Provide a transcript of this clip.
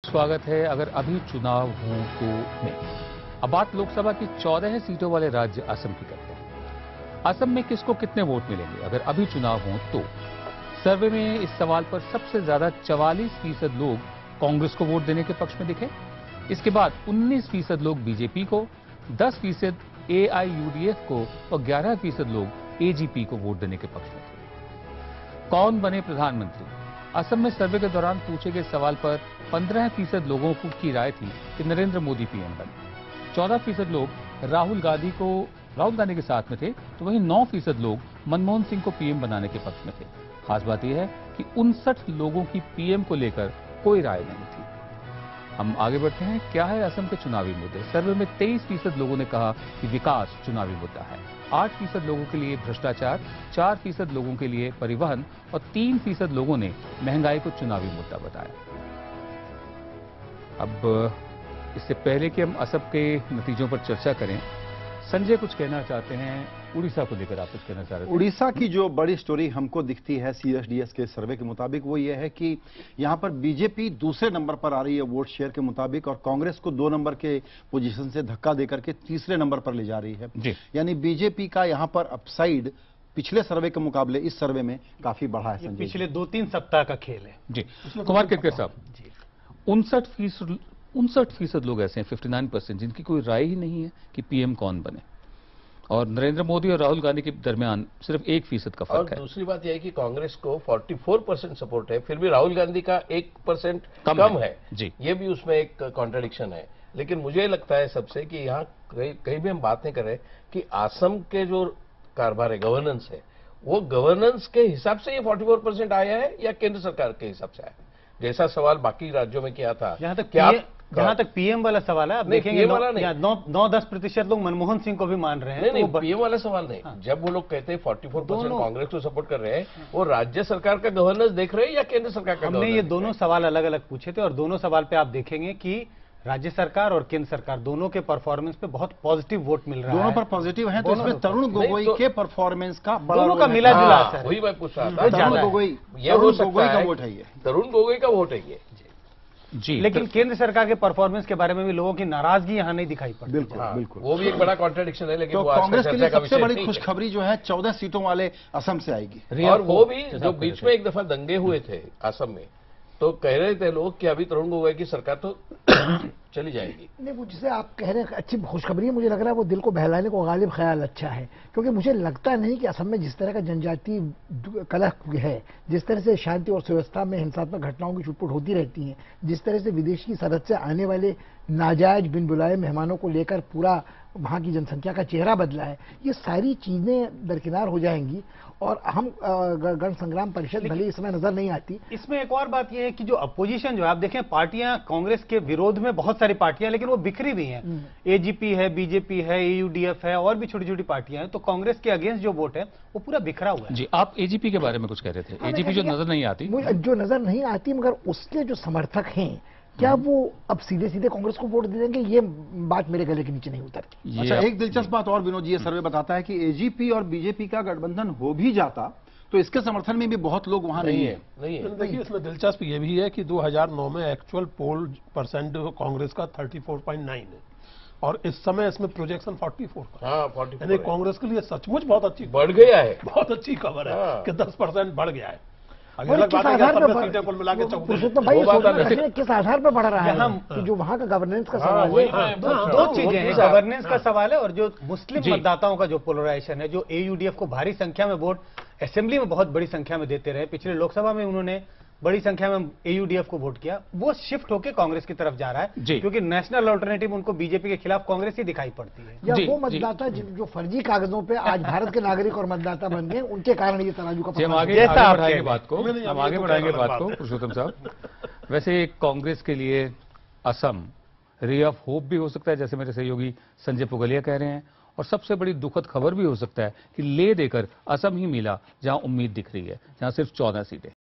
स्वागत है अगर अभी चुनाव हो तो में। अब बात लोकसभा की 14 सीटों वाले राज्य असम की करते हैं। असम में किसको कितने वोट मिलेंगे अगर अभी चुनाव हो तो? सर्वे में इस सवाल पर सबसे ज्यादा 44% लोग कांग्रेस को वोट देने के पक्ष में दिखे। इसके बाद 19% लोग बीजेपी को, 10% AIUDF को और 11% लोग AGP को वोट देने के पक्ष में थे। कौन बने प्रधानमंत्री? असम में सर्वे के दौरान पूछे गए सवाल पर 15% लोगों की राय थी कि नरेंद्र मोदी पीएम बने। 14% लोग राहुल गांधी के साथ में थे, तो वहीं 9% लोग मनमोहन सिंह को पीएम बनाने के पक्ष में थे। खास बात यह है कि 59 लोगों की पीएम को लेकर कोई राय नहीं थी। हम आगे बढ़ते हैं। क्या है असम के चुनावी मुद्दे? सर्वे में 23% लोगों ने कहा कि विकास चुनावी मुद्दा है। 8% लोगों के लिए भ्रष्टाचार, 4% लोगों के लिए परिवहन और 3% लोगों ने महंगाई को चुनावी मुद्दा बताया। अब इससे पहले कि हम असम के नतीजों पर चर्चा करें, संजय कुछ कहना चाहते हैं उड़ीसा को लेकर। आप कुछ कहना चाह रहे थे? उड़ीसा की जो बड़ी स्टोरी हमको दिखती है CSDS के सर्वे के मुताबिक वो ये है कि यहां पर बीजेपी दूसरे नंबर पर आ रही है वोट शेयर के मुताबिक, और कांग्रेस को 2 नंबर के पोजीशन से धक्का देकर के तीसरे नंबर पर ले जा रही है। यानी बीजेपी का यहां पर अपसाइड पिछले सर्वे के मुकाबले इस सर्वे में काफी बढ़ा है। पिछले 2-3 सप्ताह का खेल है जी। कुमार केतकर साहब, 59% लोग ऐसे हैं, 59%, जिनकी कोई राय ही नहीं है कि पीएम कौन बने, और नरेंद्र मोदी और राहुल गांधी के दरमियान सिर्फ 1% का फर्क है। और दूसरी बात यह है कि कांग्रेस को 44% सपोर्ट है, फिर भी राहुल गांधी का 1% कम है जी। ये भी उसमें एक कॉन्ट्रडिक्शन है। लेकिन मुझे लगता है सबसे कि यहाँ कहीं भी हम बात नहीं कर रहे कि असम के जो कारभार है, गवर्नेंस है, वो गवर्नेंस के हिसाब से ये 44% आया है या केंद्र सरकार के हिसाब से आया है? जैसा सवाल बाकी राज्यों में किया था। जहां तक पीएम वाला सवाल है, आप देखेंगे 9-10% लोग मनमोहन सिंह को भी मान रहे हैं। नहीं, पीएम वाला सवाल नहीं। हाँ। जब वो लोग कहते हैं 44% कांग्रेस को सपोर्ट कर रहे हैं, वो राज्य सरकार का गवर्नेंस देख रहे हैं या केंद्र सरकार का? हमने ये दोनों सवाल अलग अलग पूछे थे और दोनों सवाल पे आप देखेंगे कि राज्य सरकार और केंद्र सरकार दोनों के परफॉर्मेंस पे बहुत पॉजिटिव वोट मिल रहा है। दोनों पर पॉजिटिव है, तो इसमें तरुण गोगोई के परफॉर्मेंस का बड़ा दोनों का मिला जुला असर। वही मैं पूछ रहा था। तरुण गोगोई का वोट है ये, तरुण गोगोई का वोट है ये जी। लेकिन केंद्र सरकार के परफॉर्मेंस के बारे में भी लोगों की नाराजगी यहाँ नहीं दिखाई पड़ती। बिल्कुल बिल्कुल, वो भी एक बड़ा कॉन्ट्रडिक्शन है। लेकिन तो कांग्रेस के लिए सबसे बड़ी खुशखबरी जो है 14 सीटों वाले असम से आएगी। और वो भी जो बीच में एक दफा दंगे हुए थे असम में, तो कह रहे थे लोग कि अभी तरुण गोगोई की सरकार तो चली जाएगी। नहीं, वो जिसे आप कह रहे हैं अच्छी खुशखबरी है, मुझे लग रहा है वो दिल को बहलाने को गालिब ख्याल अच्छा है, क्योंकि मुझे लगता नहीं कि असम में जिस तरह का जनजातीय कलह है, जिस तरह से शांति और सुव्यवस्था में हिंसात्मक घटनाओं की छुटपुट होती रहती है, जिस तरह से विदेशी सरहद से आने वाले नाजायज बिन बुलाए मेहमानों को लेकर पूरा वहां की जनसंख्या का चेहरा बदला है, ये सारी चीजें दरकिनार हो जाएंगी। और हम गण संग्राम परिषद भले इस समय नजर नहीं आती। इसमें एक और बात यह है कि जो अपोजिशन जो है, आप देखें पार्टियां कांग्रेस के विरोध में बहुत सारी पार्टियां, लेकिन वो बिखरी भी हैं। AGP है, BJP है, AUDF है, और भी छोटी छोटी पार्टियां हैं। तो कांग्रेस के अगेंस्ट जो वोट है वो पूरा बिखरा हुआ है जी। आप AGP के बारे में कुछ कह रहे थे? AGP जो नजर नहीं आती, जो नजर नहीं आती, मगर उसके जो समर्थक हैं, क्या वो अब सीधे सीधे कांग्रेस को वोट दे देंगे? ये बात मेरे गले के नीचे नहीं उतरती। अच्छा, एक दिलचस्प बात और विनोद जी, ये सर्वे बताता है कि AGP और BJP का गठबंधन हो भी जाता तो इसके समर्थन में भी बहुत लोग वहां नहीं है। देखिए, इसमें दिलचस्प ये भी है कि 2009 में एक्चुअल पोल परसेंट कांग्रेस का 34.9 है और इस समय इसमें प्रोजेक्शन 44 का। 44, यानी कांग्रेस के लिए सचमुच बहुत अच्छी बढ़ गया है, बहुत अच्छी खबर है कि 10% बढ़ गया है। किस आधार पर बढ़ रहा है कि जो वहाँ का गवर्नेंस का सवाल है? दो चीजें हैं, गवर्नेंस का सवाल है और जो मुस्लिम मतदाताओं का जो पोलराइजेशन है, जो AUDF को भारी संख्या में वोट असेंबली में बहुत बड़ी संख्या में देते रहे, पिछले लोकसभा में उन्होंने बड़ी संख्या में AUDF को वोट किया, वो शिफ्ट होकर कांग्रेस की तरफ जा रहा है, क्योंकि नेशनल अल्टरनेटिव उनको बीजेपी के खिलाफ कांग्रेस ही दिखाई पड़ती है। या वो मतदाता जो फर्जी कागजों पे आज भारत के नागरिक और मतदाता बन गए, उनके कारण ये तराजू का हम आगे बढ़ाएंगे बात को, पुरुषोत्तम साहब। वैसे कांग्रेस के लिए असम रे ऑफ होप भी हो सकता है, जैसे मेरे सहयोगी संजय पुगलिया कह रहे हैं, और सबसे बड़ी दुखद खबर भी हो सकता है कि ले देकर असम ही मिला जहां उम्मीद दिख रही है, जहां सिर्फ 14 सीटें।